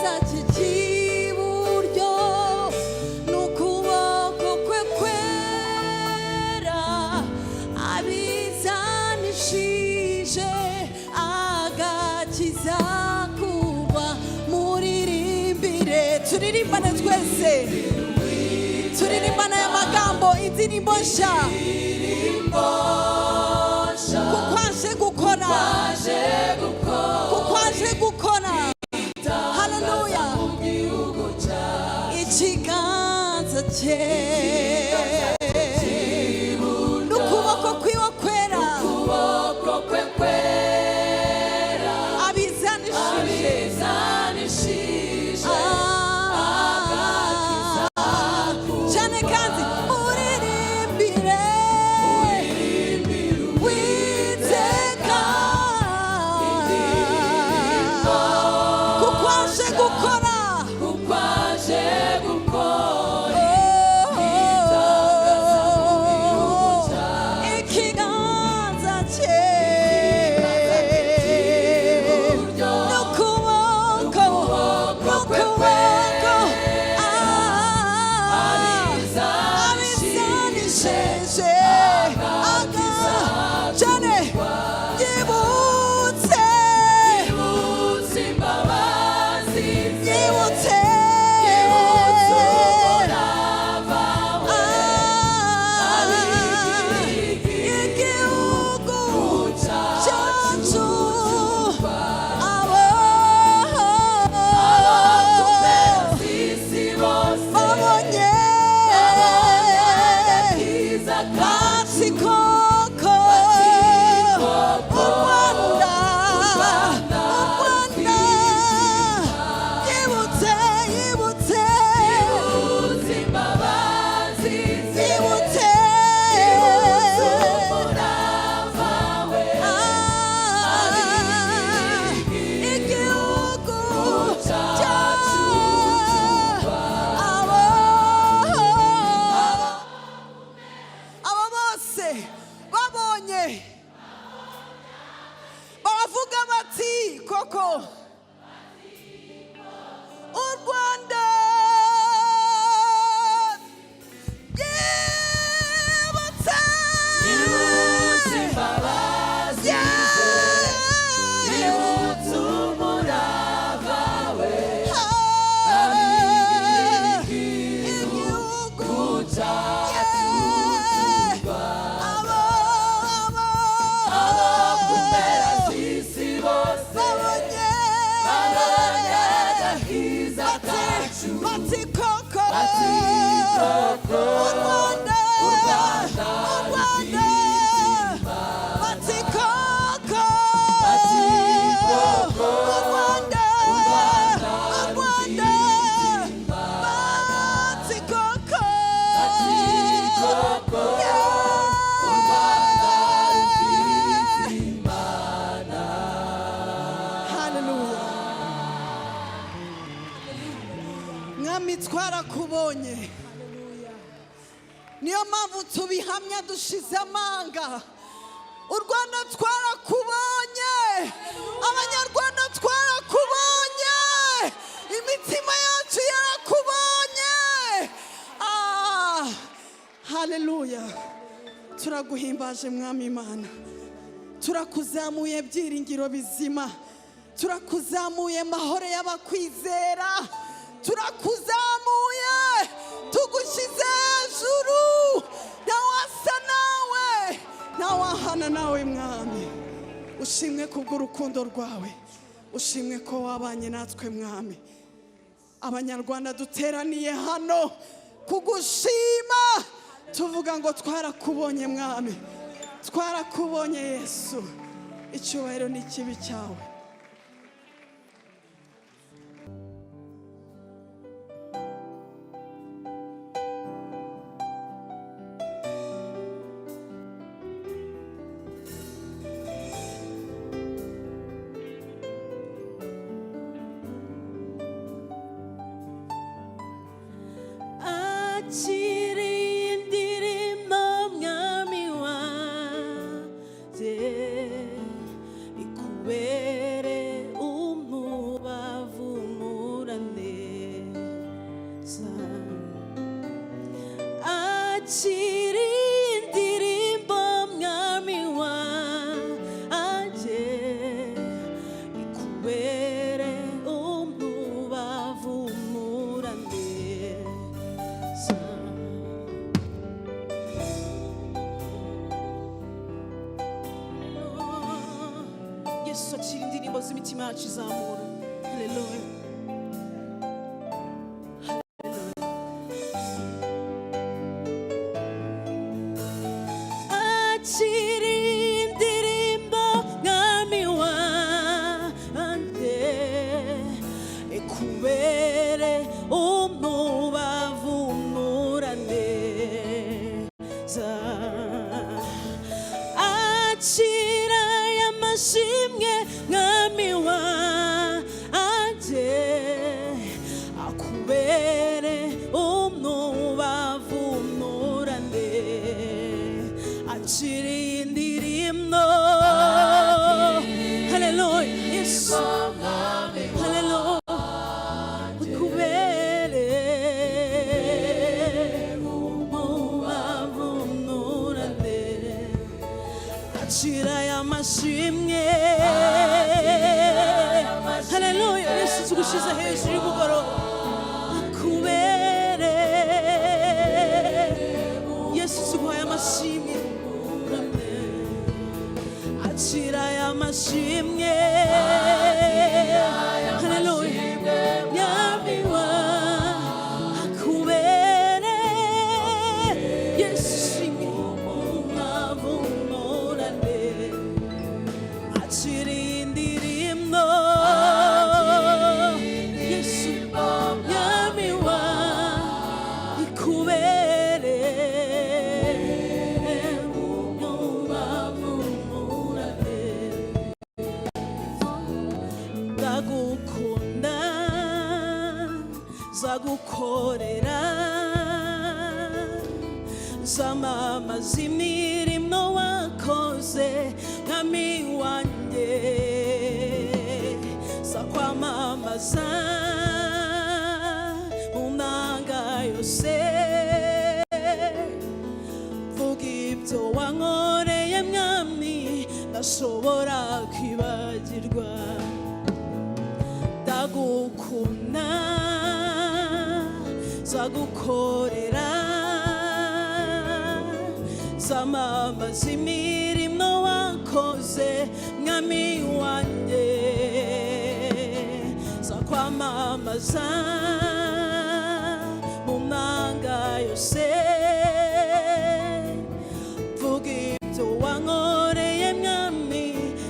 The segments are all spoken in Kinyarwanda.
ikiganza cye cy'iburyo n'ukuboko kwe kwera abizanishije agakiza kuba. Muririmbire, turirimbane twese, turirimbane y'amagambo, indirimbo nshya, kuko aje gukora, kuko aje gukora. Haleluya. Ikiganza cye n'ukuboko kwiwe kwera abizanishije cyane kandi muririmbire witeka kuko aje gukora, kuko aje gukora ikiganza cye n'ukuboko abizanishije cyane yibutse imbabazi, yibutse igihugu cyacu, babonye bati koko u Rwanda yibutse imbabazi, yibutse igihugu cyacu. Aba bose babonye baravuga bati koko u Rwanda yibutse imbabazi, yibutse umurava we, igihugu cyacu. Bati koko u Rwanda, bati koko u Rwanda, bati koko Hallelujah. Mwami twarakubonye, niyo mpamvu tubihamya dushize amanga. U Rwanda twarakubonye, abanyarwanda twarakubonye, imitima yacu yarakubonye. Haleluya. Turaguhimbaje Mwami Imana, turakuzamuye byiringiro bizima, turakuzamuye mahoro y'abakwizera, turakuzamuye tugushyize hejuru. Ntawasa nawe, ntawahana nawe Mwami. Ushimwe kubw'urukundo rwawe, ushimwe ko wabanye natwe Mwami. Abanyarwanda duteraniye hano kugushima, tuvuga ngo twarakubonye Mwami, twarakubonye Yesu. Icyubahiro ni kibi cyawe. ikube yacu izamura. Haleluya. Haleluya. Yesu tugushize hejuru y'umugoroba. Akubere. Yesu tuguhaye amashimwe. Akira aya mashimwe. Haleluya. Nyamiwa. Akubere. Yesu shimwe. Umavumurane. Akira indirimbo. Yesu nyamiwa. Ikubere. Umavumurane. Ndagukunda. Zagukorera. Zamamaza imirimo wakoze mwami wanjye. Zakwamamaza mu nanga yose. Vuga ibyo wankoreye mwami ndashobora kwibagirwa. Ndagukunda zagukorera. Zamamaza imirimo wakoze mwami wanjye. Zakwamamaza mu nanga yose. Vuga ibyo wankoreye mwami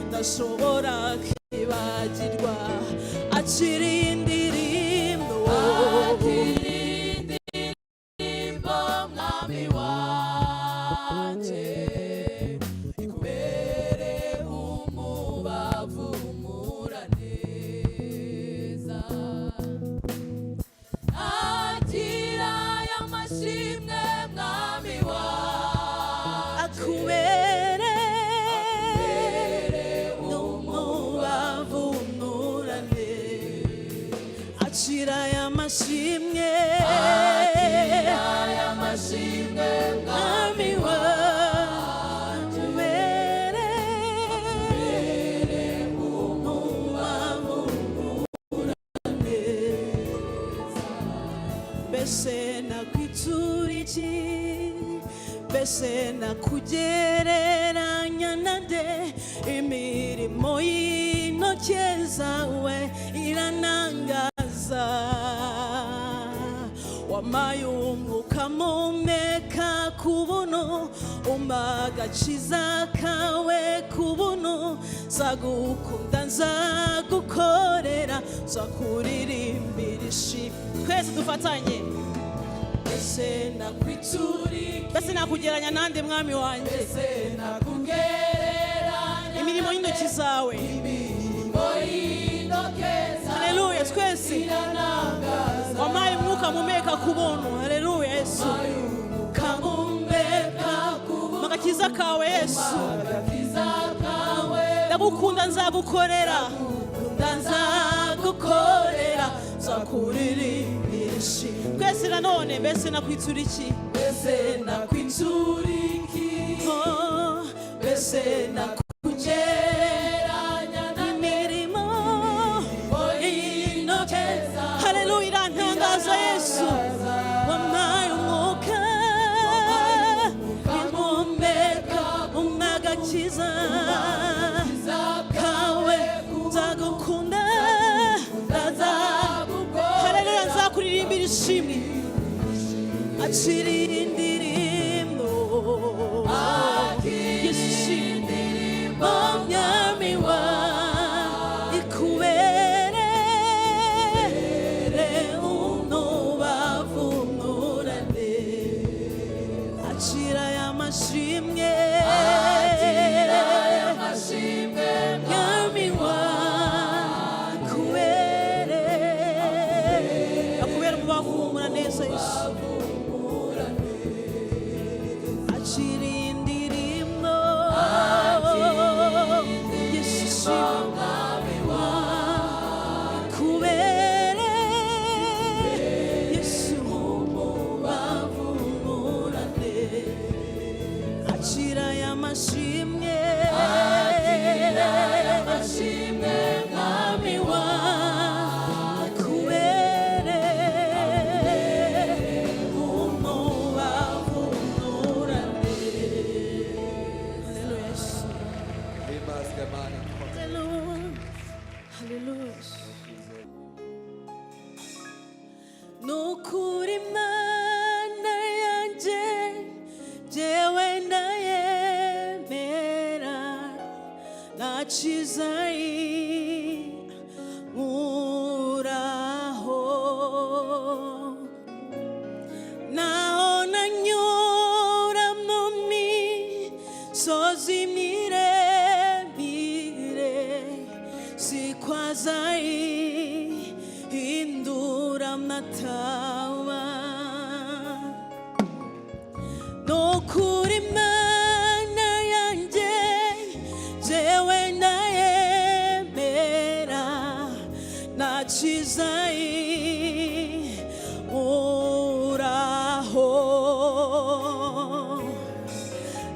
ndashobora kwibagirwa. Akira indirimbo. Mwami wanje. Ikubere umubavu muraneza. Akira aya mashimwe mwami wanje. Akubere umubavu muraneza. Akira aya mashimwe. Akira aya mashimwe mwami wanje. Akubere umubavu muraneza. Mbese nakwitura iki? Mbese nakugereranya nande? Imirimo y'intoki zawe iranangaza. Wampaye umwuka mpumeka ku buntu. Umpa agakiza kawe ku buntu. Nzagukunda nzagukorera. Nzakuririmbira ishimwe. Twese dufatanye. Mbese nakwitura iki? Mbese nakugereranya nande mwami wanjye? Mbese nakugereranya imirimo y'intoki zawe. Imirimo y'intoki zawe. Haleluya. Twese wampaye umwuka mpumeka ku buntu. Haleluya. Yesu kampumeka ku buntu. Agakiza kawe Yesu. Ndagukunda nzagukorera. Nzagukorera. Nzakuririmbira ishimwe. Twese nanone. Mbese nakwitura iki? Mbese nakwitura iki? Mbese nakugereranya n'imirimo y'intoki zawe. Haleluya. Irantangaza Yesu. Wampaye umwuka impumeka. Umpa agakiza kawe. Nzagukunda ishimwe akiriye indirimbo Yesu ishimwe mwami wa ikubere unubavunurane acira y'amashimwe mwami wa ikubere akubere mubavumura neza Yesu acira indirimbo Yesu ishimwe ikubere Yesu mubavumurane acira y'amashimwe mwami wa ikubere umubavumurane. Haleluya Yesu. Guhimbaza Imana. Haleluya. Haleluya. Nukuri Mana yanje jewe ndayemera naciza inkuraho naho nanyura mu misozi miremire sikwaza ihindura amataba nukuri Mana yanje jewe ndayemera naciza inkuraho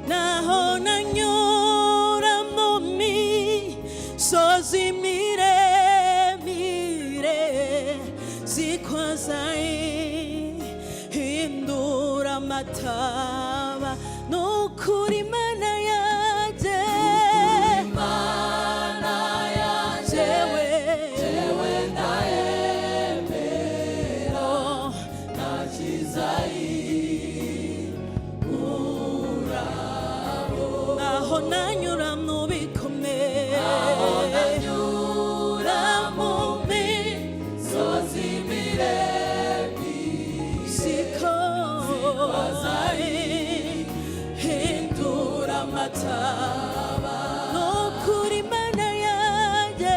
naho nanyura mu misozi miremire sikwaza ihindura amataba nukuri Mana yanje jewe ndayemera naciza inkuraho naho nanyura mu bikomeye mu misozi miremire sikwaza ihindura amataba nukuri Mana yanje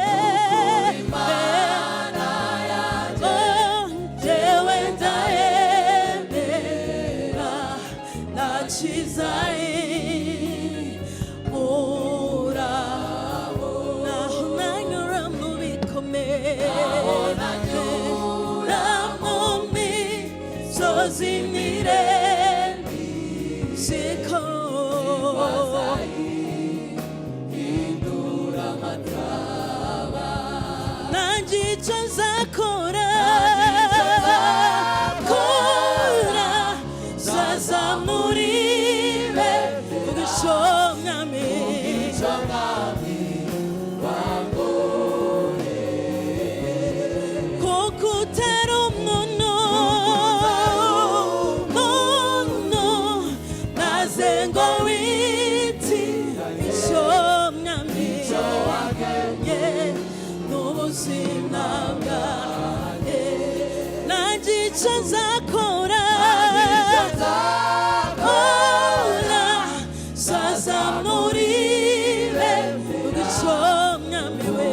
jewe ndayemera naciza inkuraho naho nanyura mu bikomeye mu misozi miremire sikwaza ihindura amataba nanjye icyo nzakora zazamuribe umugisha mwami kuko utari umuntu maze ngo witirishe mwami n'ubuzima bwanjye nanjye icyo nzakora zazamuribe umugisha mwami we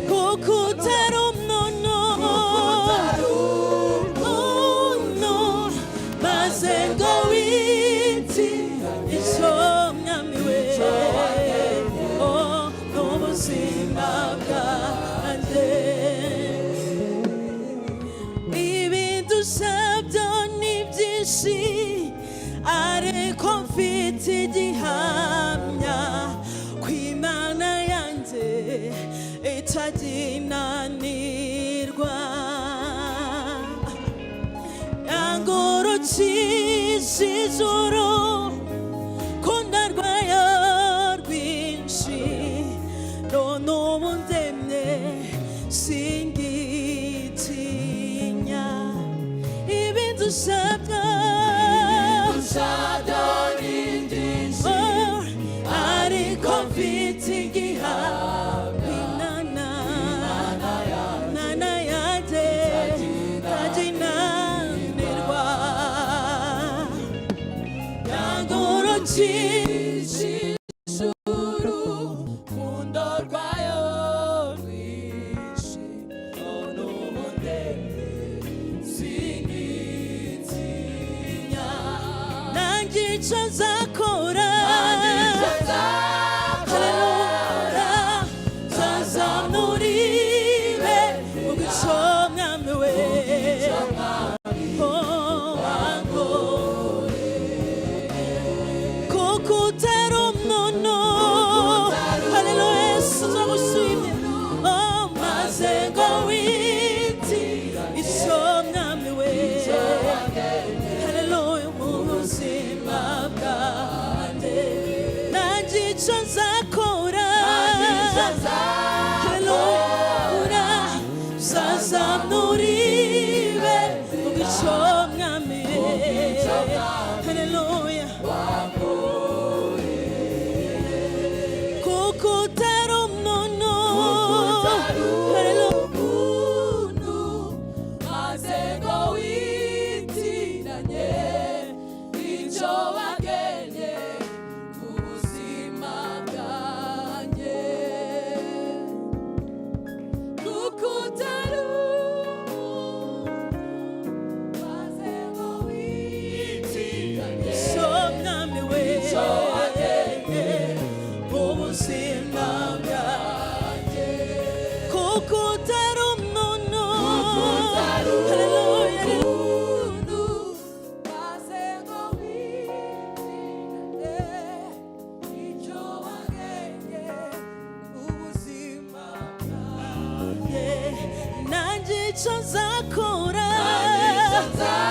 kuko utari umuntu maze ngo witirishe mwami we n'ubuzima bwanjye ibidusabyo ni byinshi ariko mfite igihamya ko Imana yanjye itaginanirwa yangurukije ijuru ku nda rwayo rwinshi none ubu ndemera ufite igihamya Imana yanjye ntaginanirwa yangurukije ijuru rukundo rwayo rwinshi none ubu singitinya nanjye icyo nzakora zazamuribe umugisha mwami we kuko utari umuntu haleluya Yesu ndagushimye maze ngo witi icyo mwami we haleluya mu buzima bwanjye nanjye icyo nzakora haleluya zazamuribe umugisha mwami haleluya kuko utari umuntu haleluya maze ngo witiranye icyo wagenye ku buzima bwanjye kuko utari maze ngo witiranye icyo mwami we icyo wagenye ku buzima bwanjye kuko utari umuntu haleluya maze ngo witiranye icyo wagenye ubuzima bwanjye nanjye icyo nzakora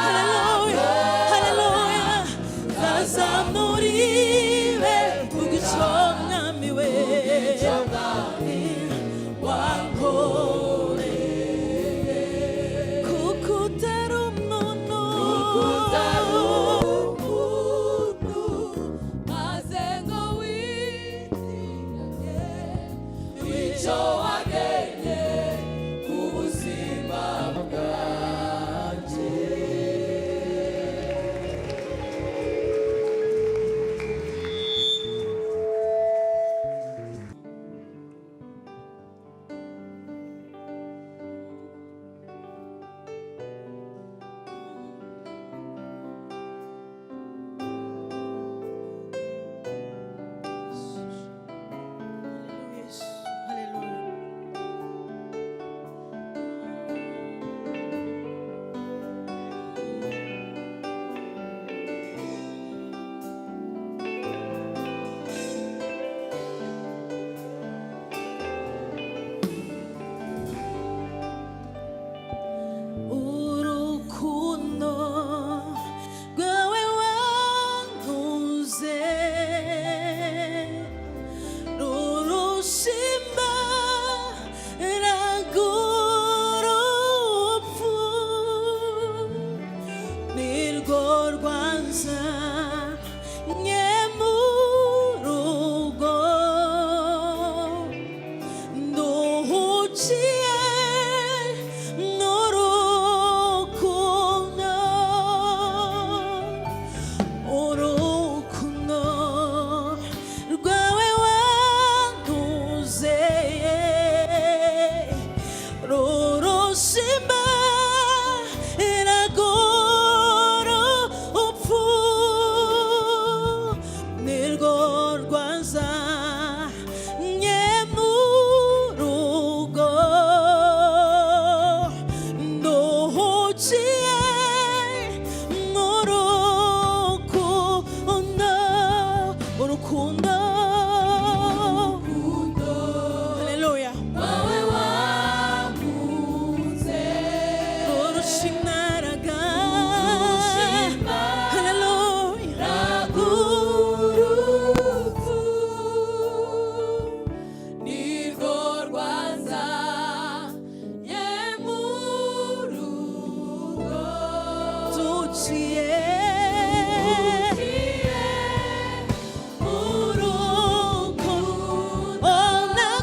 haleluya haleluya zazamuribe umugisha mwami we wankoreye kuko utari umuntu maze ngo witiranye icyo wagenye ku buzima bwanjye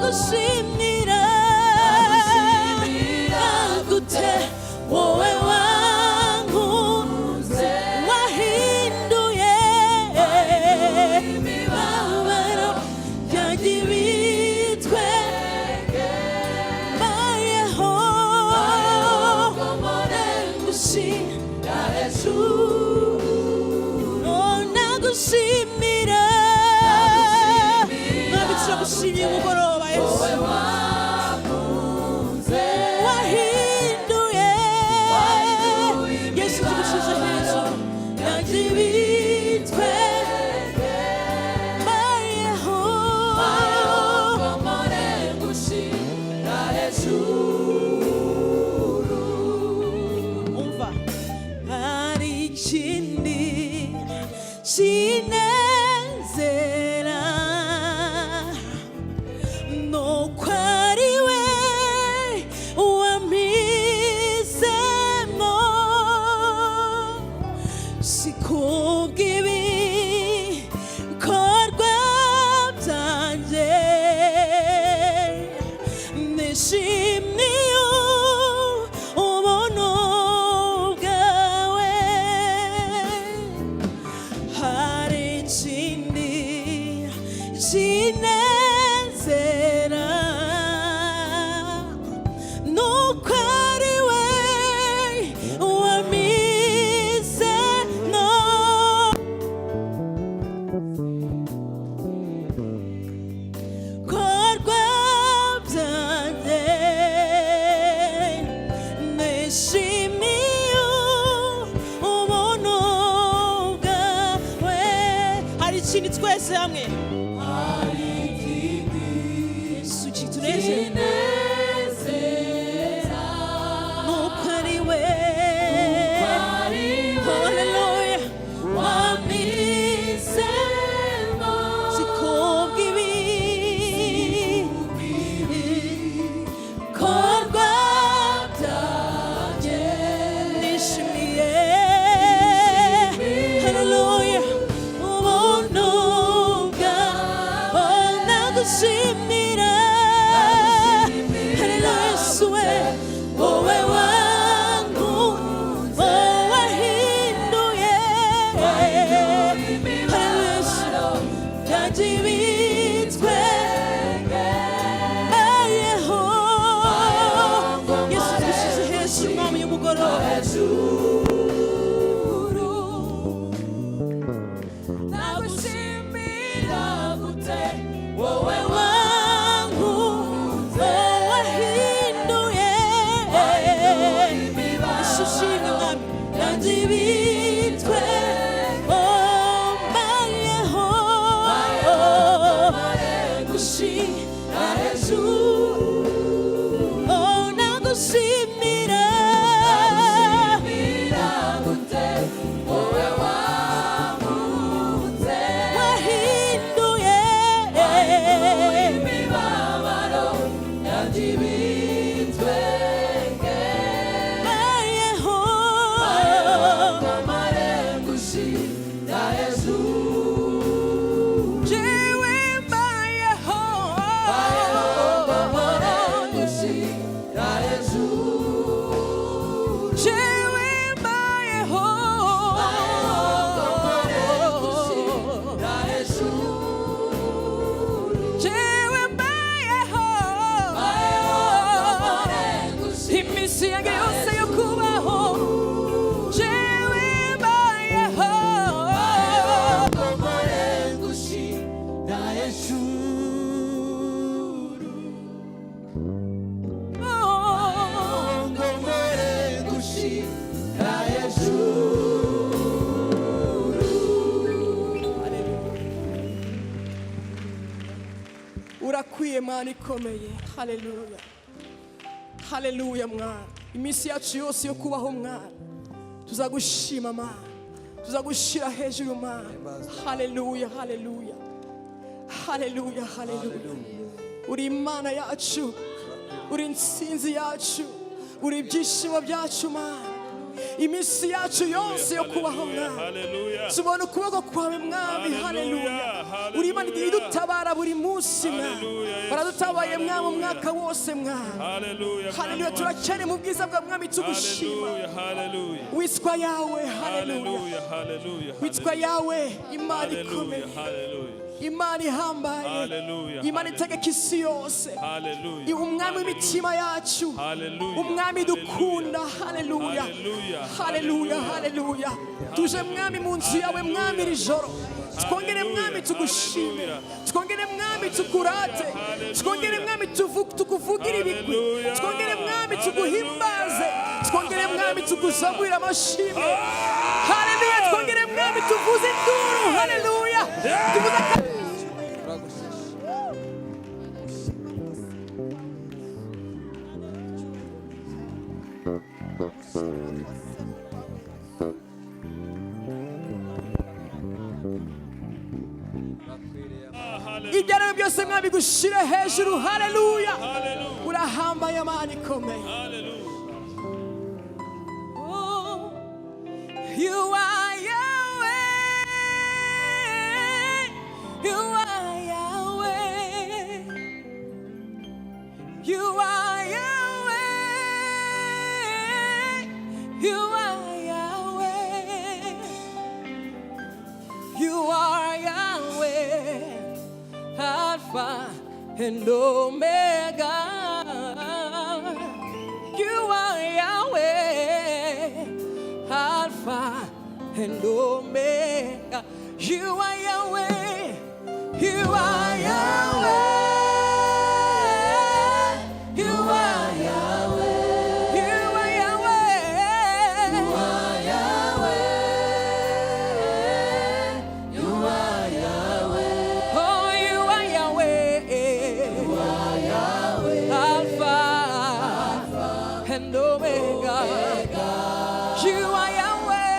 nagushimira gute wowe wankunze wahinduye imibabaro yanjye ibitwenge mbayeho komore ngushira hejuru nagushimira mwabitira gushimira umugoroba Yesu wahinduye Yesu tugushize hejuru yanjye ibitwenge mbayeho komore ngushira hejuru umva hari ikindi sinezera nuko ari we wampisemo si kubw'ibikorwa byanjye nishimiye ubuntu bwawe hari ikindi kinezera nuko ari we wampisemo korwa byanjye nishimiye ubuntu bwawe hari ikindi twese hamwe suki tunezera nuko ari we haleluya wampisemo si kubw'ibikorwa byanjye nishimiye haleluya ubuntu bwawe nagushimira haleluya Yesu we wowe wankunze wahinduye haleluya Yesu byanjye ibitwenge mbayeho Yesu tugushize hejuru mwami y'umugoroba nagushimira gute wowe wankunze wahinduye ishushinga mwami yanjye ibitwenge mbayeho gushira hejuru nagushimira gute wowe wankunze wahinduye imibabaro yanjye ibitwenge mbayeho komore ngushira hejuru jewe mbayeho komore ngushira hejuru jewe mbayeho komore ngushira hejuru jewe mbayeho komore ngushira iminsi yanjye yose yo kubaho jewe mbayeho komore ngushira hejuru komore ngushira hejuru urakwiye Mana ikomeye haleluya haleluya mwana iminsi yacu yose yo kubaho mwana tuzagushima Mana tuzagushira hejuru Mana haleluya haleluya haleluya haleluya uri Imana yacu uri intsinzi yacu uri ibyishimo byacu Mana iminsi yacu yose yo kubaho mwami tubona ukuboko kwawe mwami haleluya uri Imana idutabara buri munsi mwami baradutabaye mwami umwaka wose mwami. Hallelujah. Hallelujah, turacyari mu bwiza bwa mwami tugushima. Hallelujah. Witwa yawe, hallelujah. Hallelujah. Hallelujah. Witwa yawe Imana ikomeye, Hallelujah. Hallelujah. Imana ihambaye, Hallelujah. Imana itegeka isi yose, Hallelujah. umwami w'imitima yacu, Hallelujah. umwami dukunda. Hallelujah. Hallelujah. Hallelujah. Tuje mwami mu nzu yawe mwami iri joro, twongere mwami tugushime, twongere mwami tukurate, twongere mwami tukuvugire ibigwi, twongere mwami tuguhimbaze, twongere mwami tukuzamurira amashimwe. Hallelujah. Twongere mwami tuvuze induru. Hallelujah. Tuvuze ibyo ari byo byose mwami gushire hejuru. Hallelujah. Urahambaye amani ikomeye. Oh, you are Yahweh, you are Yahweh, you are Yahweh, you are Yahweh, you are Yahweh, Alpha and Omega. You are Yahweh, Alpha and Omega. You are Yahweh, you are Yahweh, you are Yahweh, you are Yahweh, you are Yahweh, you are Yahweh. Oh, you are Yahweh, you are Yahweh, Alpha and Omega. You are Yahweh,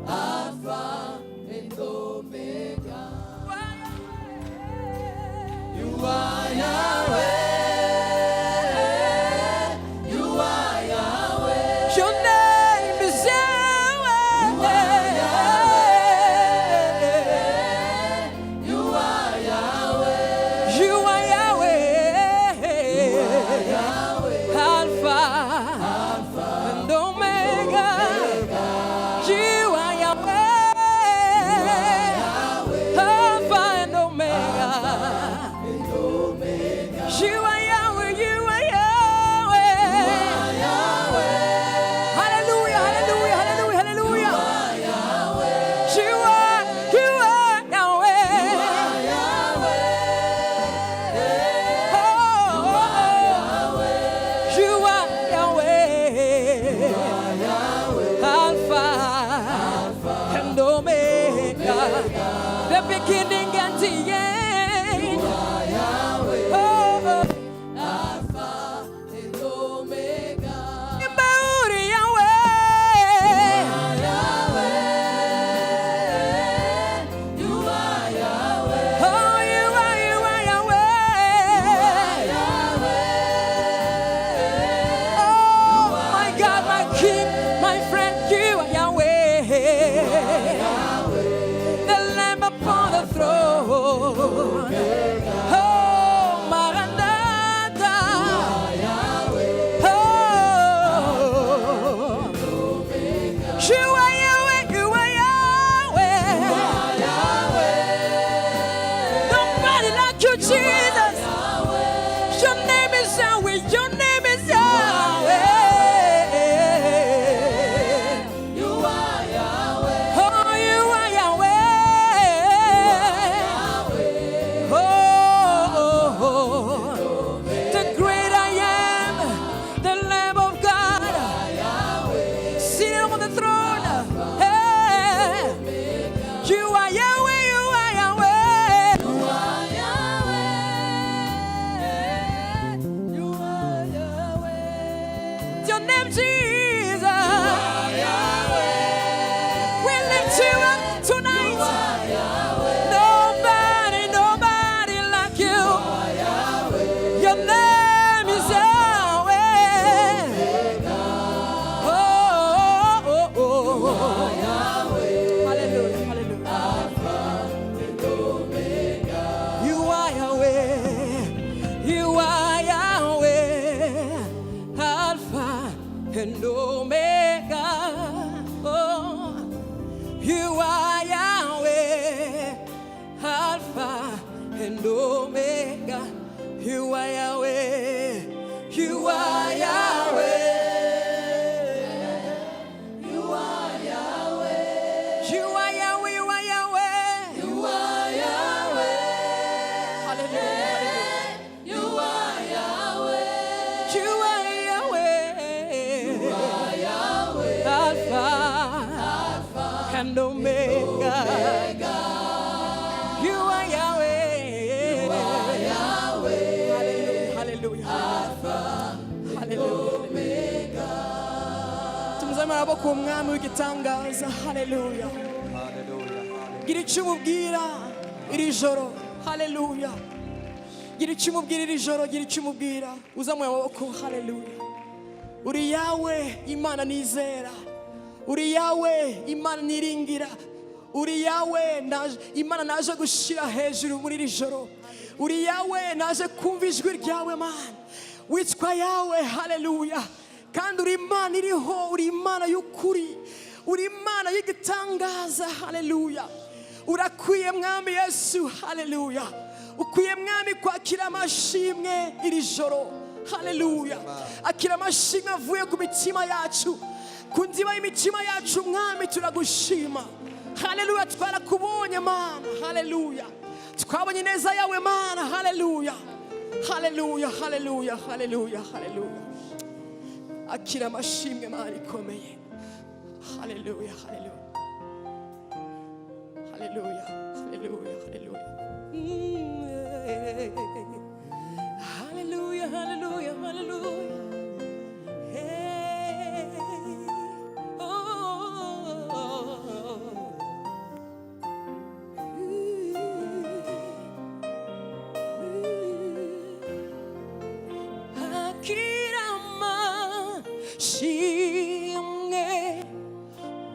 Alpha and Omega. You are Yahweh, you are Yahweh. Your name is Yahweh. You are Yahweh, you are Yahweh, Alpha and Omega. You are Yahweh, Alpha and Omega. You are Yahweh, you are Yahweh. Hallelujah, hallelujah, hallelujah, hallelujah. You are Yahweh. You are Yahweh, Alpha and Omega, the beginning and the end. Oh, Alpha and Omega. Yahweh, you are Yahweh. Oh, you are Yahweh. Oh, my God, my King, my friend, you are Yahweh. The Lamb upon the throne. and Omega. You are Yahweh. Hallelujah. Hallelujah. Tumuzamara amaboko umwami w'igitangaza. Hallelujah. Gira icyo umubwira iri joro. Hallelujah. Gira icyo umubwira iri joro. Gira icyo umubwira. Uzamuye amaboko. Hallelujah. Uri Yahweh, Imana nizera. Uri Yahweh, Imana niringira. Uri Yahweh, Imana naje gushira hejuru muri iri joro. Uri Yahweh, naje kumva ijwi ryawe Mana. Witwa Yahweh. Hallelujah. Kandi uri Imana iriho. Uri Imana y'ukuri. Uri Imana y'igitangaza. Hallelujah. Urakwiye mwami Yesu. Hallelujah. Ukwiye mwami kwakira amashimwe iri joro. Hallelujah. Akira amashimwe avuye ku mitima yacu. Ku ndiba y'imitima yacu mwami turagushima. Hallelujah. Twarakubonye Mana. Hallelujah. Twabonye neza yawe Mana. Hallelujah. Hallelujah. Hallelujah. Hallelujah. Hallelujah. Akira amashimwe Mana ikomeye. Hallelujah. Hallelujah. Hallelujah. Hallelujah. Hallelujah. Hallelujah. Hallelujah. Hallelujah. Hey. Oh. Akira amashimwe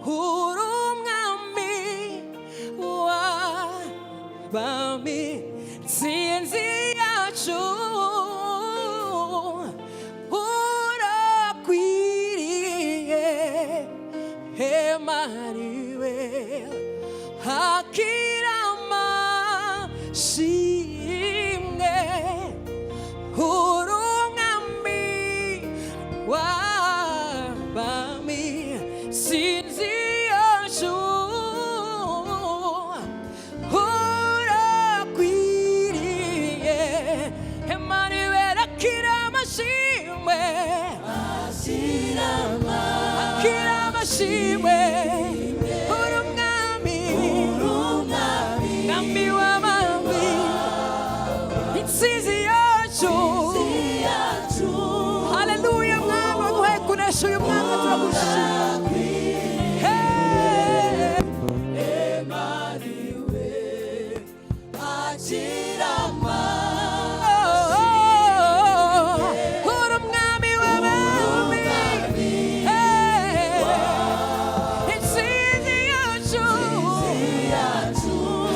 urumwami w'abami sinzi yacu urakwiriye hemariwe akira amashimwe urumwami w'abami sinzi yacu urakwiriye hemariwe akira amashimwe akira amashimwe urumwami mwami w'abami intsinzi yacu. Hallelujah. Mwami waduhaye kunesha uyu mwaka turagushima.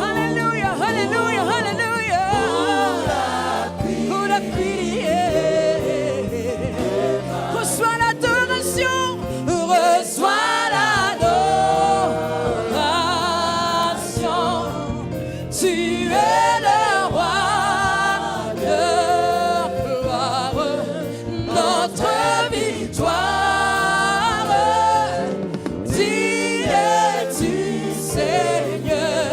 Hallelujah, hallelujah. Reçois l'adoration. Tu es le roi de gloire, notre victoire. Digne fils Seigneur,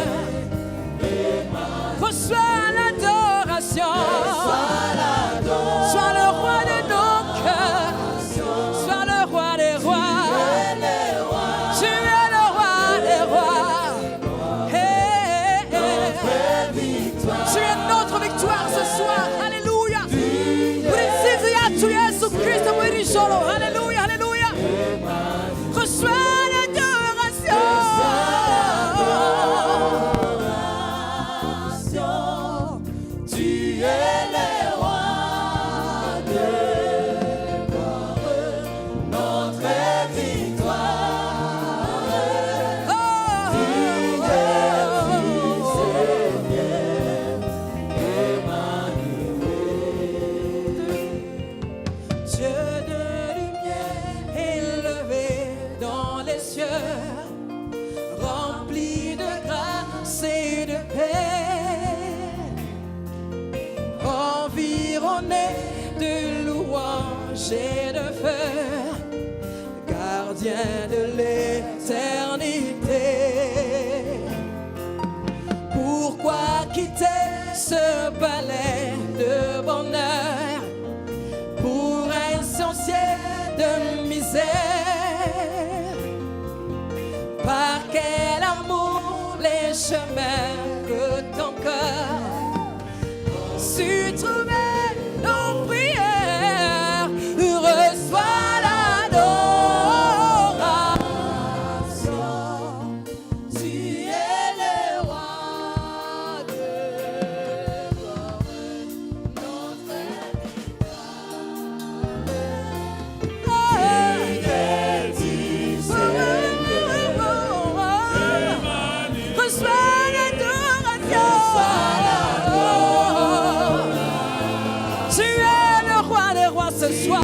Emmanuel. Dieu de lumière élevé dans les cieux, rempli de grâce et de paix, environné de louanges et de feu, gardien de l'éternité. Pourquoi quitter ce palais de bonheur pour un sorcier de misère? Par quel même que ton cœur. Si trouvais nos prières, reçois l'adoration. Tu es le roi de gloire, notre reçois l'adoration. Tu es le roi des rois ce soir.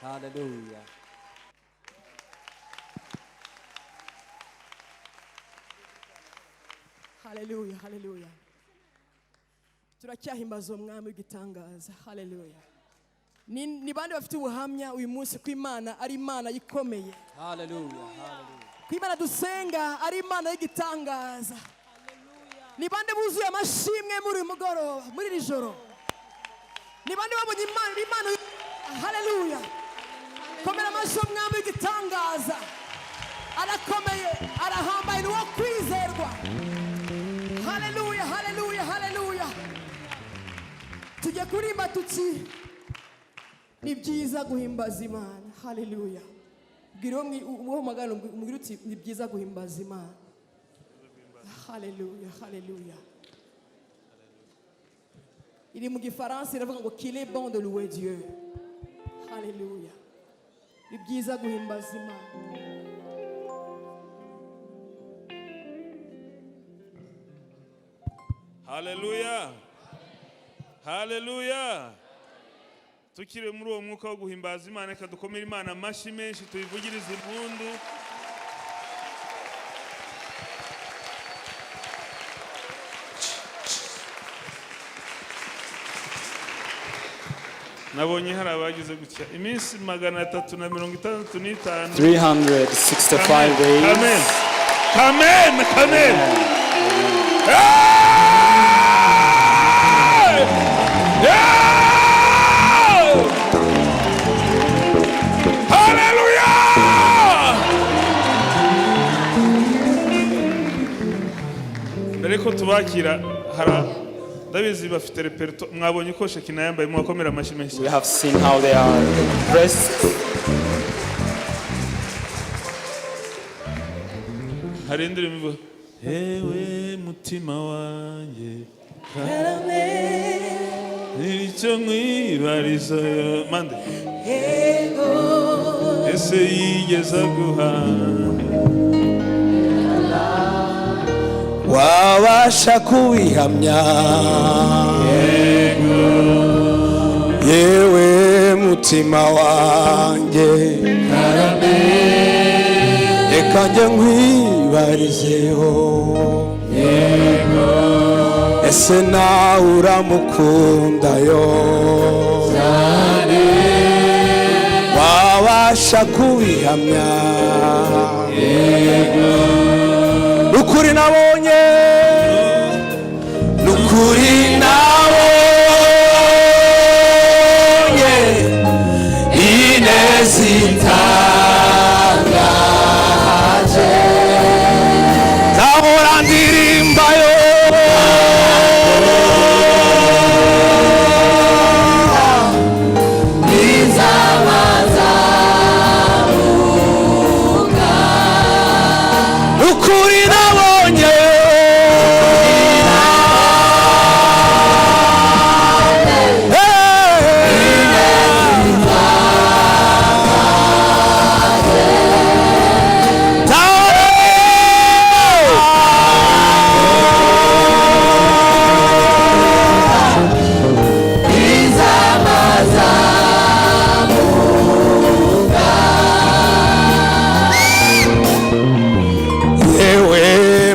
Hallelujah. Hallelujah, hallelujah. Turacyahimbaza umwami w'igitangaza. Hallelujah. Ni bande bafite ubuhamya uyu munsi ko Imana ari Imana ikomeye. Hallelujah. Hallelujah. Ko Imana dusenga ari Imana y'igitangaza. Ni bande buzuye amashimwe muri uyu mugoroba, muri iri joro. Ni bande babonye Imana. Hallelujah. Komera amashyi umwami w'igitangaza. Arakomeye, arahambaye, ni uwo kwizerwa. Hallelujah, hallelujah, hallelujah. Tujye kurimba tuti ni byiza guhimbaza Imana. Hallelujah. Bwira uwo magana umubwira uti ni byiza guhimbaza Imana. Hallelujah, hallelujah. Il est mu gifaransa iravuga ngo qu'il est bon de louer Dieu. Hallelujah. Ni byiza guhimbaza Imana. Hallelujah. Hallelujah. Tukire muri uwo mwuka wo guhimbaza Imana, reka dukomere Imana amashyi menshi tuyivugirize impundu. Nabonye hari abagize gutya iminsi 365 365 days. Amen. Amen. Amen. Hey! Yeah! Hallelujah! Mbere ko tubakira hara ndabizi bafite repertoire, mwabonye ko Shekinah yambaye, mwakomera amashyi menshi. We have seen how they are dressed. Hari indirimbo ewe mutima wanjye nicyo nkwibariza mande ese yigeza guhana wabasha kubihamya yewe mutima wanjye reka njye nkwibarizeho ese nawe uramukundayo wabasha kubihamya nukuri nabonye nukuri nabonye ineza itangaje nzahora ndirimbayo nukuri nabonye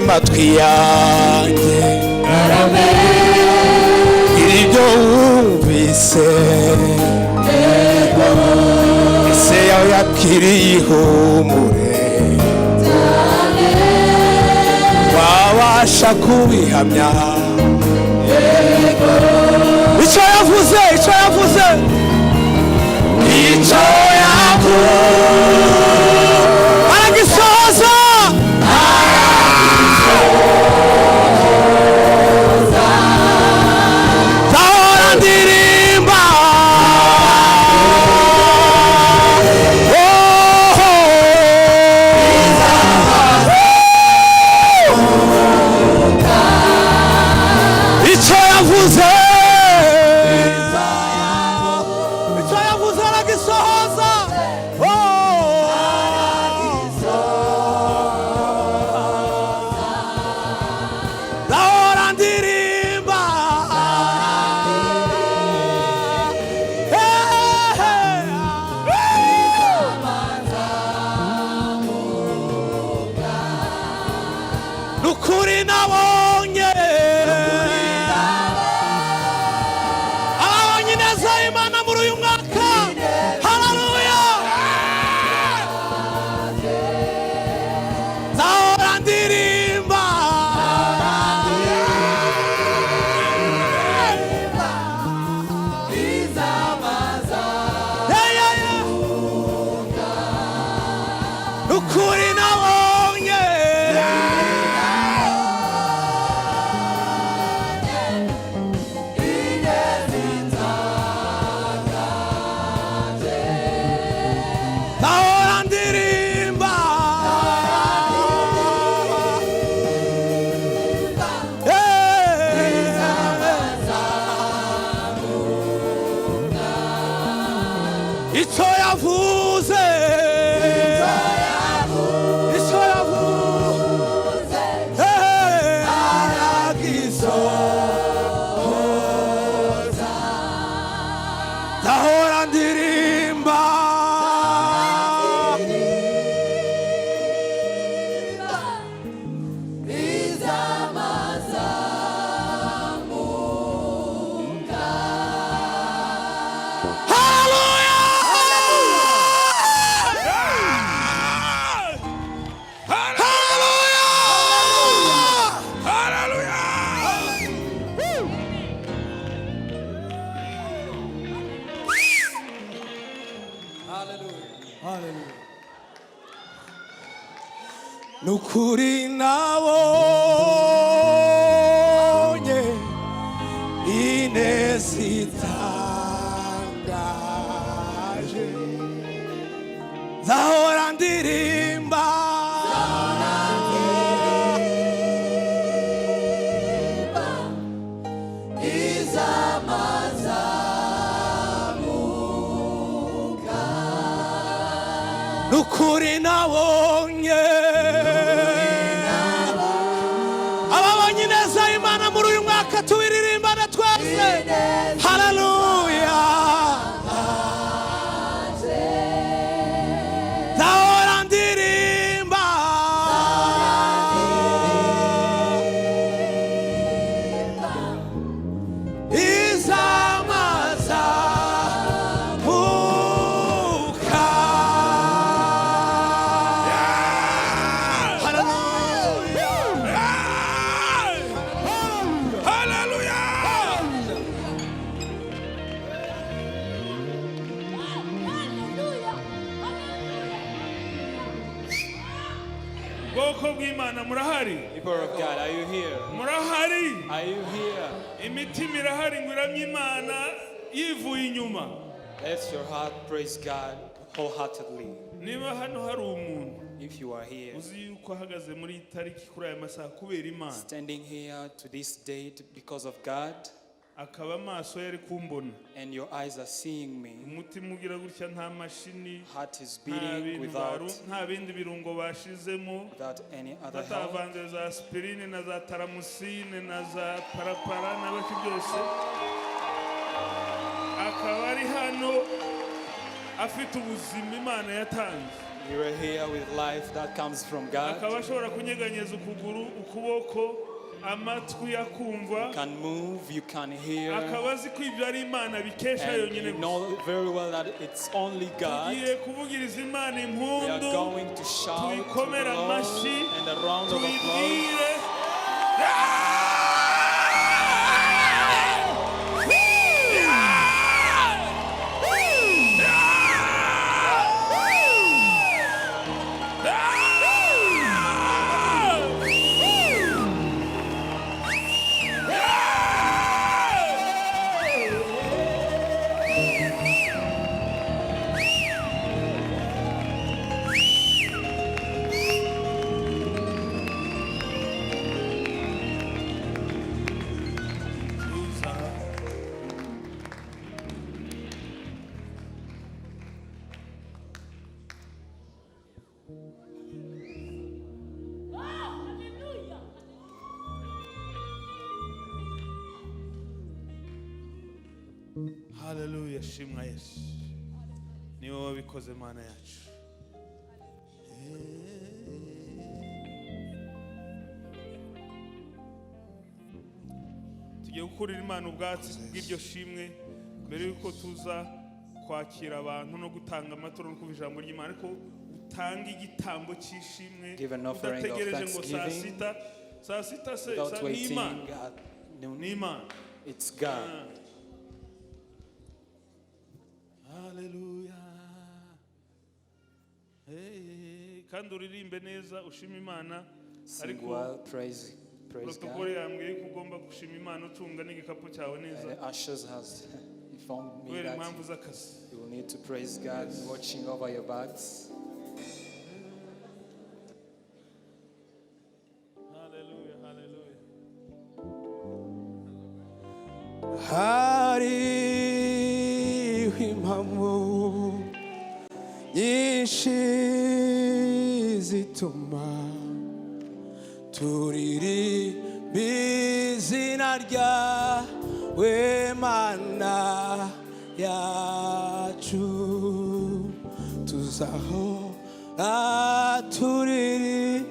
matwi yanjye iribyo wumvise ese yawe yakiriye ihumure wabasha kubihamya icyo yavuze icyo yavuze icyo yavuze aragisohoza zahora ndirimba icyo yavuze aragisohoza zahora ndirimba nukuri nabonye ababonye neza Imana muri uyu mwaka haleluya zahora ndirimba nukuri nabonye zahora ndirimba icyo yavuze icyo yavuze aragisohoza zahora ndirimba nukuri nabonye ineza itangaje zahora ndirimba nukuri nabonye ababonye neza Imana muri uyu mwaka tubiririmbane twese haleluya bwoko bw'Imana murahari? People of God, are you here? Murahari? Are you here? Imitima irahari ngo iramye Imana yivuye inyuma. Let your heart praise God wholeheartedly. Niba hano hari umuntu If you are here, uzi yuko ahagaze muri iyi tariki kuri aya masaha kubera Imana, standing here to this date because of God, akaba amaso yari kumbona, and your eyes are seeing me, umutima ugira gutya, nta mashini, heart is nta beating bintu nta bindi birungo bashizemo, without any other help, batavanze za aspirine na za taramusine na za parapara n'abaki byose, akaba ari hano afite ubuzima Imana yatanze. you are here with life that comes from God. Akaba ashobora kunyeganyeza ukuguru, ukuboko, amatwi akumva, You can move, you can hear, akaba azi ko ibyo ari Imana bikesha and yonyine you gusa. know very well that it's only God. Tugiye kuvugiriza Imana We are impundu, going to shout to the tuyikomere Lord amashyi, and a round of applause. tuyibwire. Hallelujah, shimwa Yesu. Ni wowe wabikoze Mana yacu. Tugiye gukurira Imana ubwatsi bw'iryo shimwe mbere yuko tuza kwakira abantu no gutanga amaturo no kuva ijambo ry'Imana, ariko utanga igitambo cy'ishimwe Give an offering of udategereje ngo thanksgiving saa sita se without ni waiting. Imana, God, ni Imana. it's God. Hallelujah. Hey, kandi uririmbe neza ushima Imana, Sing ariko well, praise protokole God. yambwiye ko ugomba gushima Imana ucunga n'igikapu cyawe And neza the ushers has informed me kubera that impamvu z'akazi. you will need to praise God, watching over your bags. Hallelujah, hallelujah. hariho impamvu nyinshi zituma turirimba izina ryawe Mana yacu, tuzahora turirimba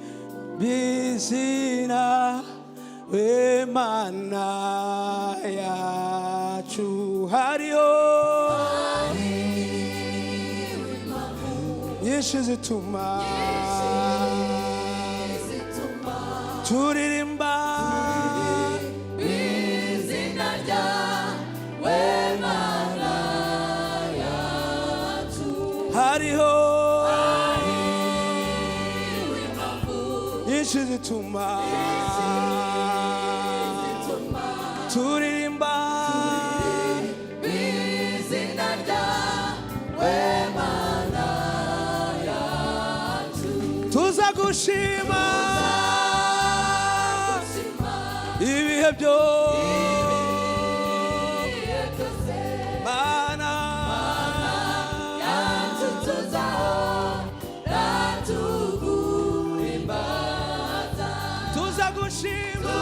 izina we Mana yacu. Hariho nyinshi zituma turirimba izina ryawe Mana yacu. hariho nyinshi zituma turirimba izina ryawe Mana yacu. tuza gushima ibihe byose Mana yacu, tuzahora tuguhimbaza. tuza gushima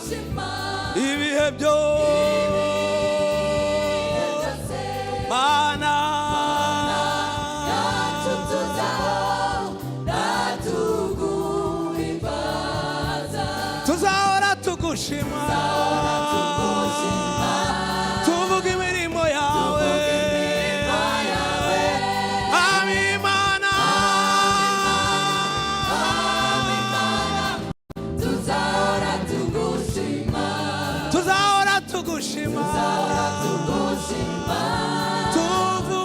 Tuzagushima ibihe byose Mana yacu, tuzahora tuguhimbaza. tuzahora tugushima tuvuga imirimo yawe Ami Imana Tuzahora tugushima, tuzahora tugushima tugushima, tuvuga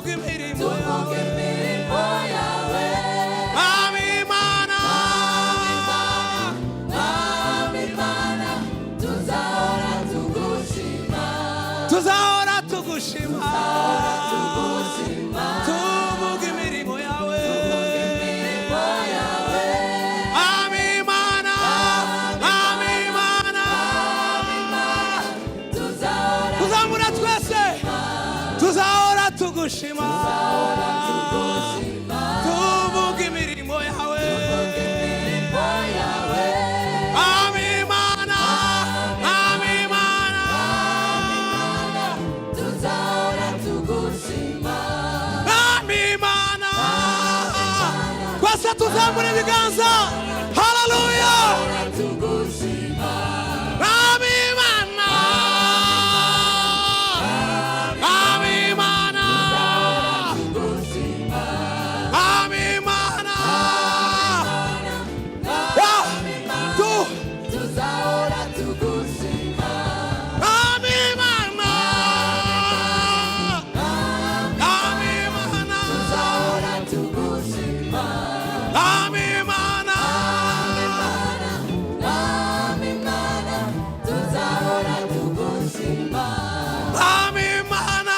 tuvuge imirimo yawe Ami Imana Ami Imana tuzamura twese tuzahora tugushima tuvuge imirimo yawe Ami Imana Ami Imana Ami Imana twese tuzamura ibiganza haleluya Ami Imana Ami Imana Ami Imana tu Ami Imana Ami Imana Ami Imana Ami Imana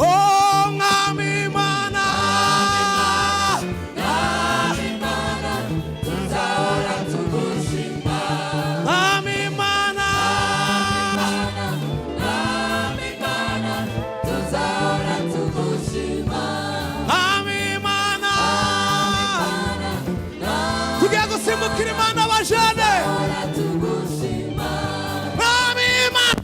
Oh Ami Imana Ami Imana Ami Imana tugiye gusimbukira Imana abajene Ami Imana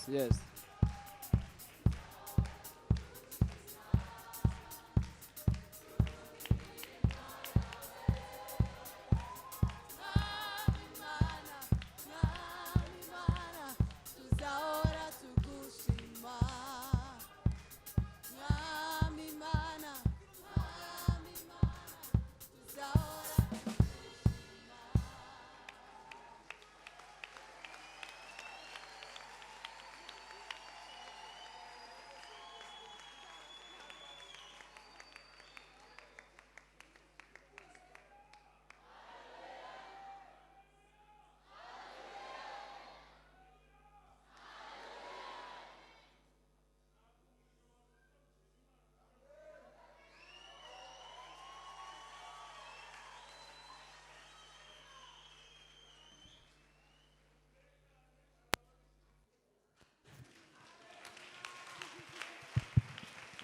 Yes.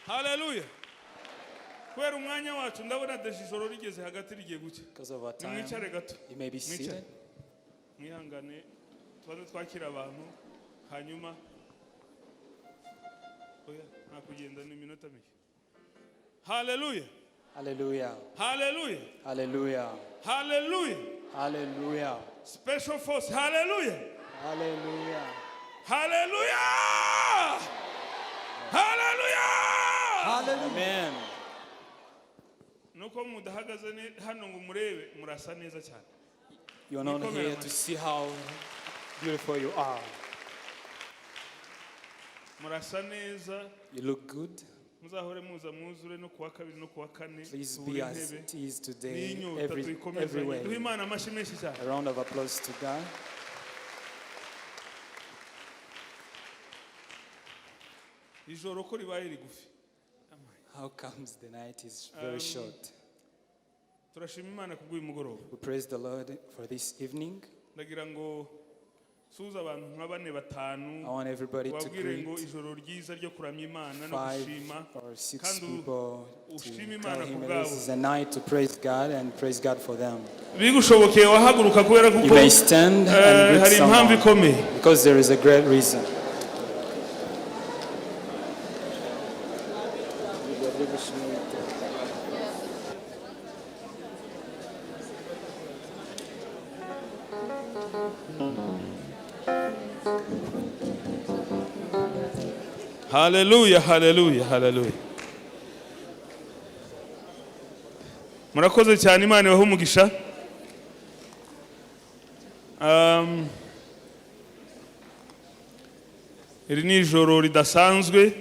Hallelujah. Kubera umwanya wacu ndabona deje ijoro rigeze hagati rigiye gucya. Because of our time, Nimwicare gato. you may be seated. Mwihangane twaze twakira abantu hanyuma oya nta kugenda n'iminota mike. Hallelujah. Hallelujah. Hallelujah. Hallelujah. Hallelujah. Hallelujah. Special force. Hallelujah. Hallelujah. Hallelujah. Hallelujah. Amen. Nuko mudahagaze hano ngo murebe murasa neza cyane. You are not here to see how beautiful you are. Murasa neza. You look good. Muzahore muza mwuzure no kuwa kabiri no kuwa kane. Please be as it is today, Duhe everywhere. Imana amashyi menshi cyane. A round of applause to God. Ijoro ko ribaye rigufi. How comes the night is very short? Turashima Imana kubw'uyu mugoroba. We praise the Lord for this evening. Ndagira ngo suza abantu nka bane batanu. I want everybody to Wabwire ngo greet ijoro ryiza ryo kuramya Imana no 5 gushima. or 6 Kandi people ushime to Imana tell him kubwabo. this is a night to praise God and praise God for them. Bigushobokeye wahaguruka kubera You kuko may stand and greet hari impamvu someone ikomeye. because there is a great reason. Hallelujah, hallelujah, hallelujah. Murakoze cyane Imana ibahe umugisha. Iri ni ijoro ridasanzwe,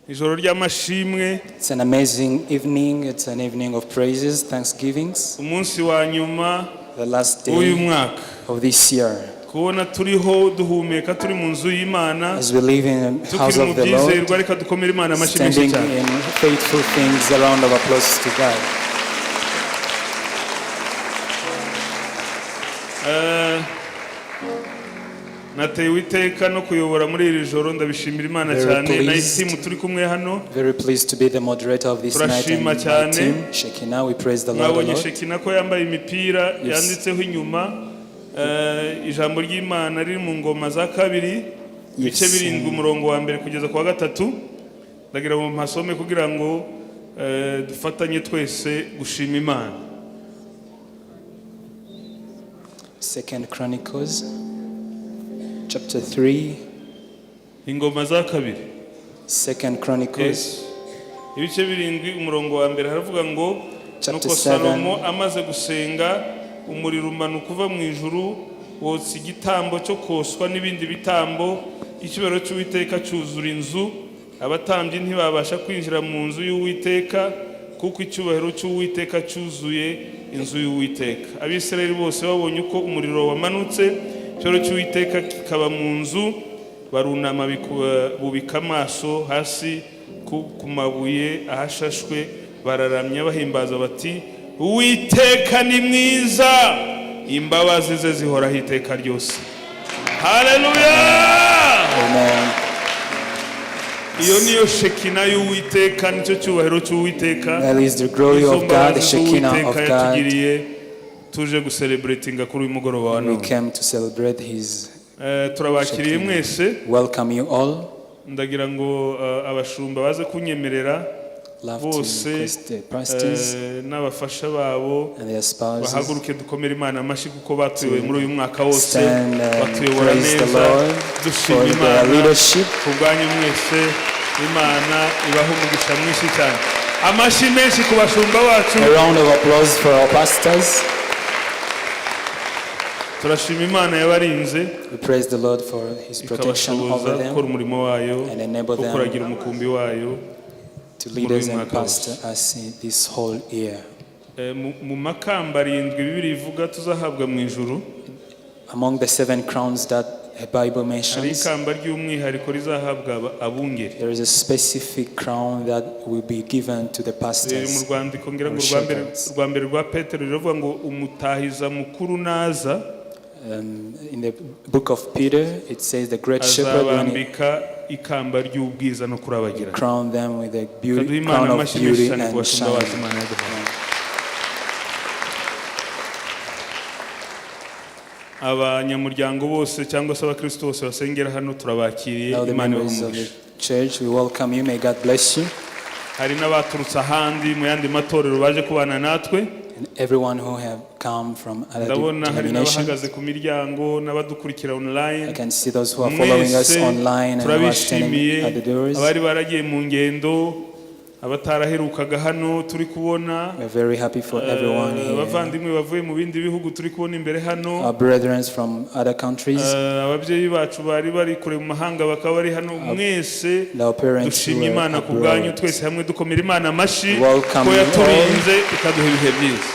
ijoro ry'amashimwe, It's an amazing evening. It's an evening of praises, thanksgivings. umunsi wa nyuma The last w'uyu day mwaka. of this year. Kubona turiho duhumeka turi mu nzu y'Imana, As we live in the house tukiri mu of the Lord, byizerwa, reka dukomere Imana amashyi menshi standing cyane. in faithful things, a round of applause to God. Natewe iteka no kuyobora muri iri joro, ndabishimira Imana Very cyane. Na pleased. team turi kumwe hano, Very pleased to be the moderator of this night and Turashima my cyane. team, Shekinah. We praise the Lord a mwabonye lot. Shekinah ko yambaye imipira yanditseho inyuma ijambo ry'Imana riri mu ngoma za kabiri, bice birindwi umurongo wa mbere kugeza ku wa gatatu. Ndagira ngo mpasome kugira ngo dufatanye twese gushima Imana. 2 Chronicles chapter 3. Ingoma za kabiri. 2 Chronicles ibice birindwi umurongo wa mbere haravuga ngo Chapter nuko 7. Salomo amaze gusenga umuriro umanuka uva mu ijuru wotsa igitambo cyo koswa n'ibindi bitambo, icyubahiro cy'Uwiteka cyuzura inzu, abatambyi ntibabasha kwinjira mu nzu y'Uwiteka kuko icyubahiro cy'Uwiteka cyuzuye inzu y'Uwiteka. Abisirayeli bose babonye uko umuriro wamanutse, icyubahiro cy'Uwiteka kikaba mu nzu, barunama bubika amaso hasi ku mabuye ahashashwe, bararamya bahimbaza bati Uwiteka ni mwiza, imbabazi ze zihoraho iteka ryose. Hallelujah. Amen. Iyo niyo Shekinah y'Uwiteka, nicyo cyubahiro cy'Uwiteka. That is the glory of God, the Shekinah of God. yatugiriye tuje gucelebratinga kuri uyu mugoroba wa We none. came to celebrate His. Turabakiriye mwese. Welcome you all. Ndagira ngo abashumba baze kunyemerera Love to bose request the pastors n'abafasha babo and their spouses bahaguruke dukomere Imana amashyi kuko batuyoboye muri uyu mwaka wose, stand and batuyobora praise the neza. Lord Dushima for their Imana leadership. ku bwanyu mwese. Imana ibahe umugisha mwinshi cyane. Amashyi menshi ku bashumba bacu. A round of applause for our pastors. Turashima Imana yabarinze We praise the Lord for His protection ikabashoboza over gukora them, umurimo wayo, and enable them kuragira umukumbi wayo. to lead us and pastor us in this whole year. Mu makamba arindwi Bibiliya ivuga tuzahabwa mu ijuru, Among the 7 crowns that the Bible hari mentions, ikamba ry'umwihariko rizahabwa abungeri. there is a specific crown that will be given to the Mu pastors. rwandiko ngira ngo or shepherds. rwa mbere rwa Petero riravuga ngo umutahiza mukuru naza In the book of Peter, it says the great shepherd, when he azabambika ikamba ry'ubwiza no kurabagirana. Crown them with a Kaduha beauty, Imana crown of amashyi beauty menshi cyane ku and bashumba bacu shine. Imana yaduhaye. Abanyamuryango bose cyangwa se abakristo bose basengera hano turabakiriye. All the Imana members of the ibahe. church, we welcome you. May God bless you. Hari n'abaturutse ahandi mu yandi matorero baje kubana natwe. And everyone who have come from other Ndabona hari denominations. n'abahagaze ku miryango n'abadukurikira I online. can see those who are following us online and who are standing at the doors. Abari baragiye mu ngendo, abataraherukaga hano turi kubona. We're very happy for everyone here. Abavandimwe bavuye mu bindi bihugu turi kubona imbere hano. Our brethren from other countries. Ababyeyi bacu bari bari kure mu mahanga bakaba bari hano mwese. Our parents who Dushimye are Imana ku bwanyu abroad. twese hamwe dukomera Imana amashyi Welcome ko you yaturinze ikaduha ibihe byiza.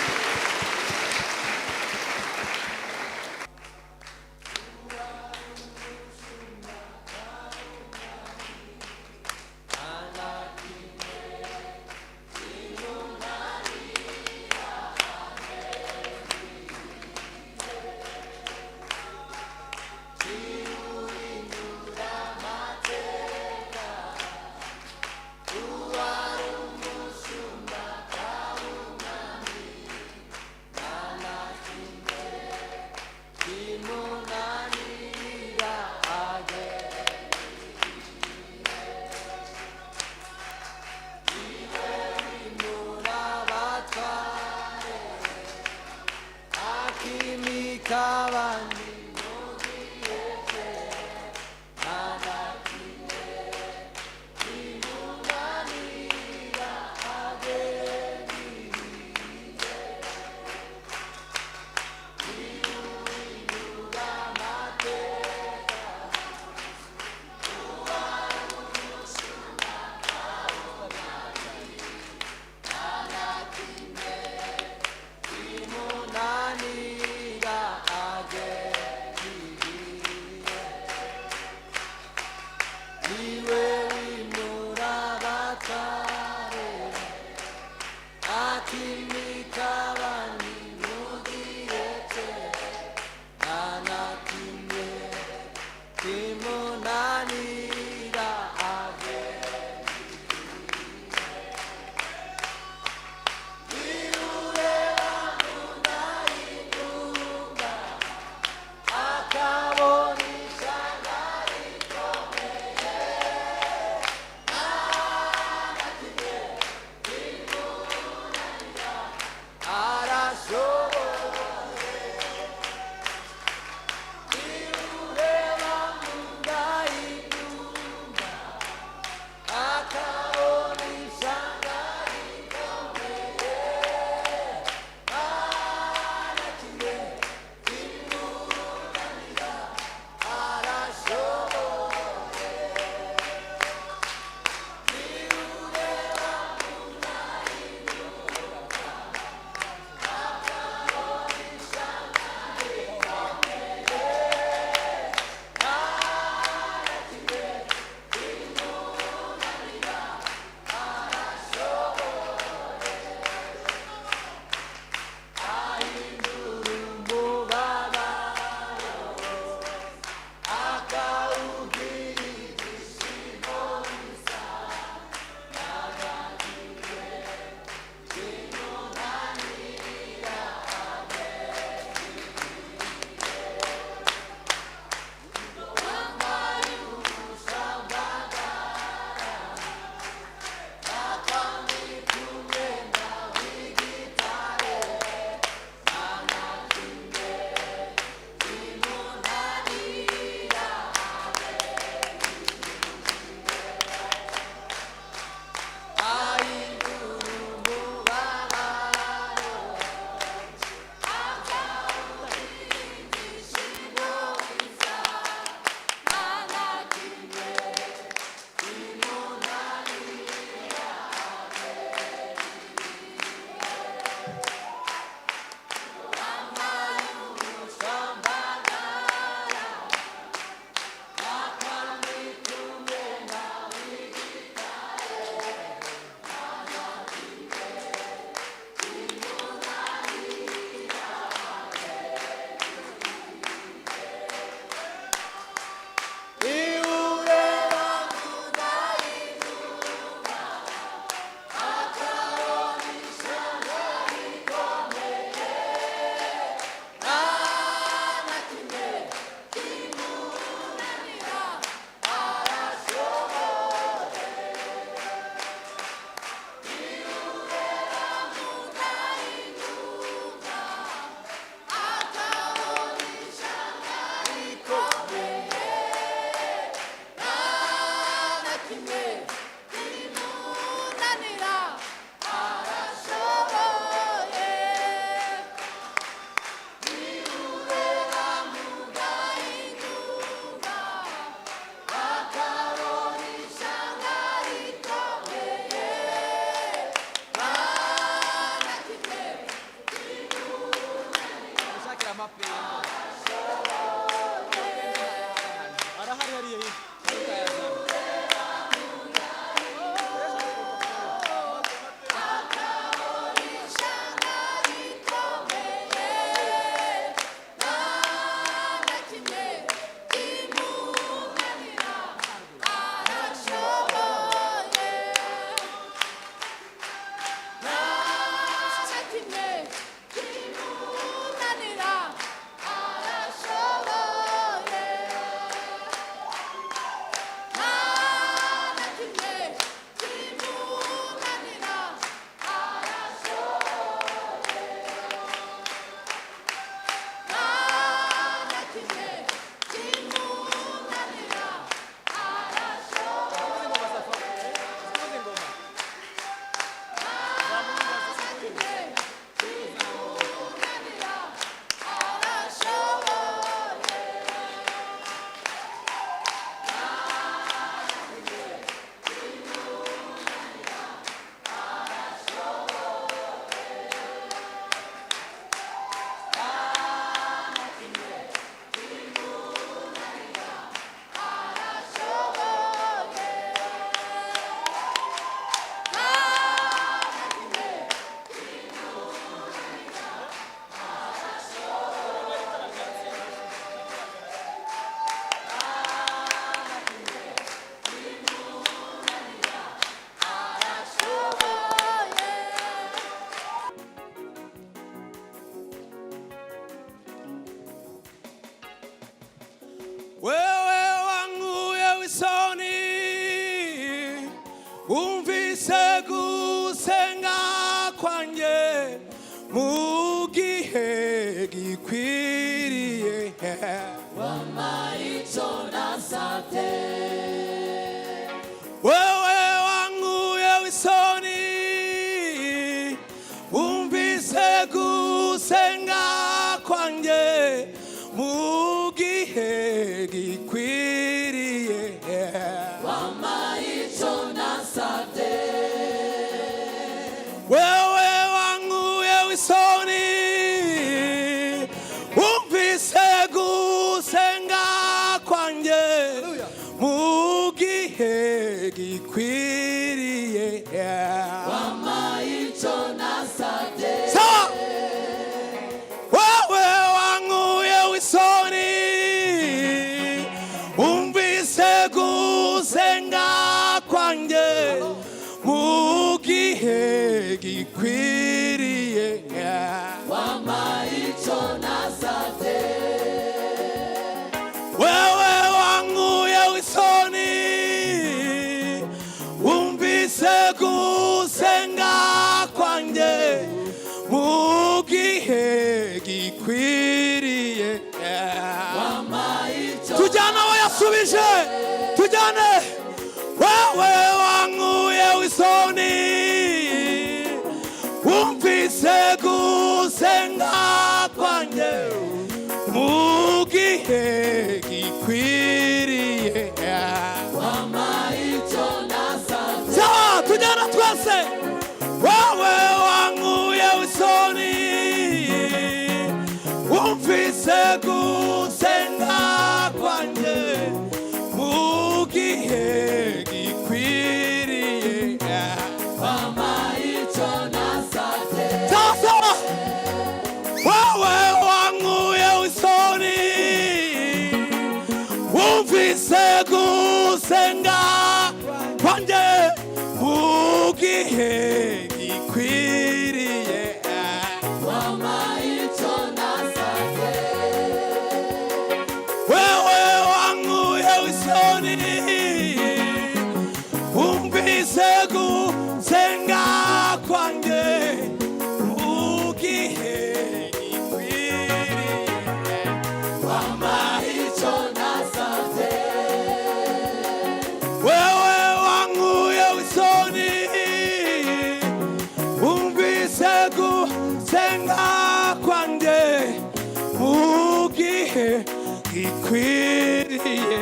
umvise gusenga kwanjye mu gihe gikwiriye wampaye icyo nasabye wewe wankuye w'isoni umvise gusenga kwanjye mu gihe gikwiriye wampaye icyo nasabye wewe wankuye w'isoni umvise gusenga kwanjye mu gihe gikwiriye wampaye icyo nasabye wewe wankuye w'isoni umvise gusenga kwanjye mu gihe gikwiriye wampaye icyo nasabye wewe wankuye w'isoni umvise gusenga kwanjye mu gihe gikwiriye wampaye icyo tujyana aho yasubije tujyane wewe wankuye w'isoni umvise gusenga kwanjye mu gihe gikwiriye wampaye icyo nasabye sawa tujyana twese wewe wankuye w'isoni umvise gusenga kwanjye mu gihe gikwiriye wampaye icyo nasabye sawa wewe wankuye w'isoni umvise gusenga kwanjye mu gihe gikwiriye wampaye icyo nasabye wewe wankuye w'isoni umvise gusenga kwanjye mu gihe gikwiriye wampaye icyo nasabye wewe wankuye w'isoni umvise gusenga kwanjye mu gihe gikwiriye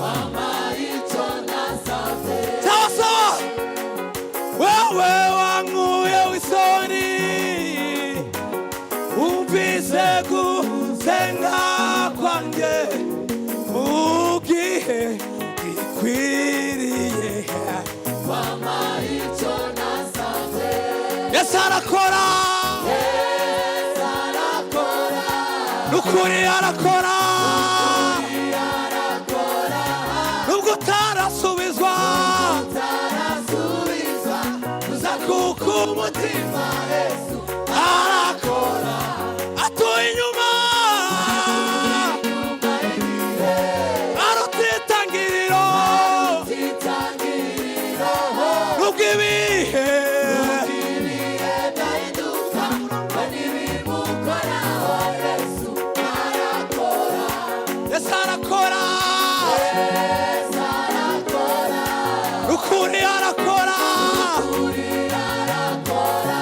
wampaye icyo nasabye sawa sawa wewe wankuye w'isoni umvise gusenga kwanjye mu gihe gikwiriye wampaye icyo nasabye yesu arakora Yesu arakora n'ukuri arakora arakora nubwo utarasubizwa utarasubizwa uza kuko umutima Yesu arakora atuye inyuma nyuma y'ibihe aruta itangiriro titangiriro nubwo ibihe ibihe byahinduka ngo ntibimukoraho Yesu arakora yesu arakora Yesu arakora n'ukuri arakora uri arakora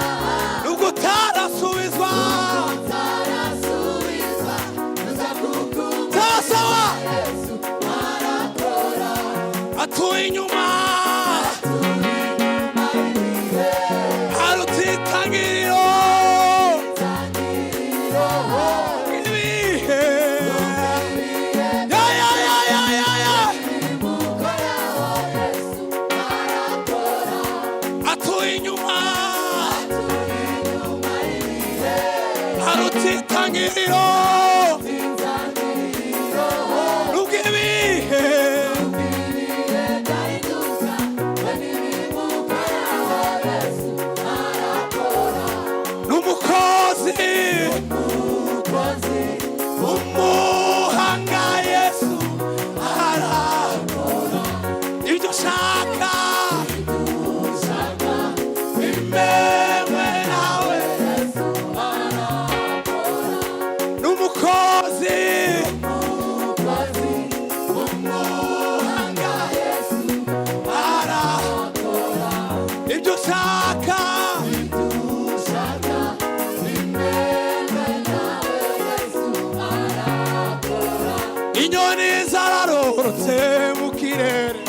zararorotse mu kirere,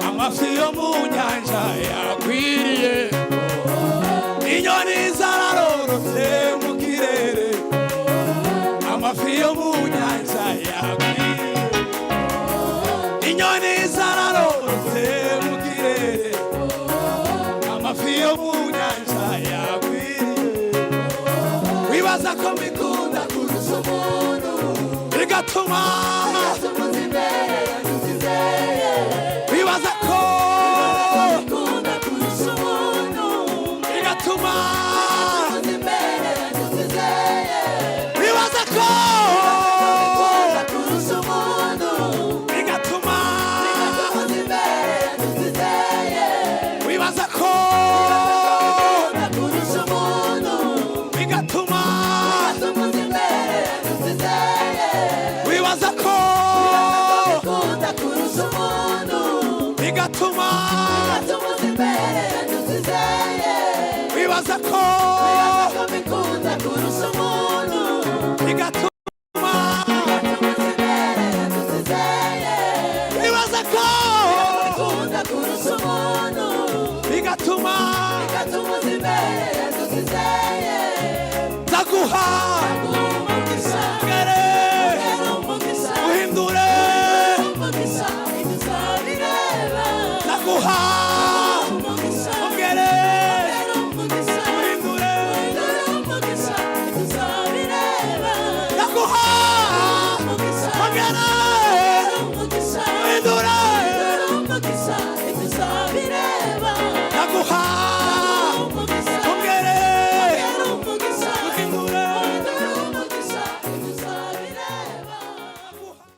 amafi yo mu nyanja yakwiriye. Inyoni zararorotse mu kirere, amafi yo mu nyanja yakwiriye. Inyoni zararorotse mu kirere, amafi yo mu nyanja yakwiriye. Wibaza ko mbikunda kurusha umuntu, bigatuma wibaza ko mbikunda kurusha umuntu, bigatuma wibaza ko mbikunda kurusha umuntu, bigatuma wibaza ko mbikunda kurusha umuntu, bigatuma wibaza ko mbikunda kurusha umuntu, bigatuma wibaza ko mbikunda kurusha umuntu, bigatuma wibaza ko mbikunda kurusha umuntu, bigatuma ndaguha uhindure ndaguha ongere uhindure ndaguha ongere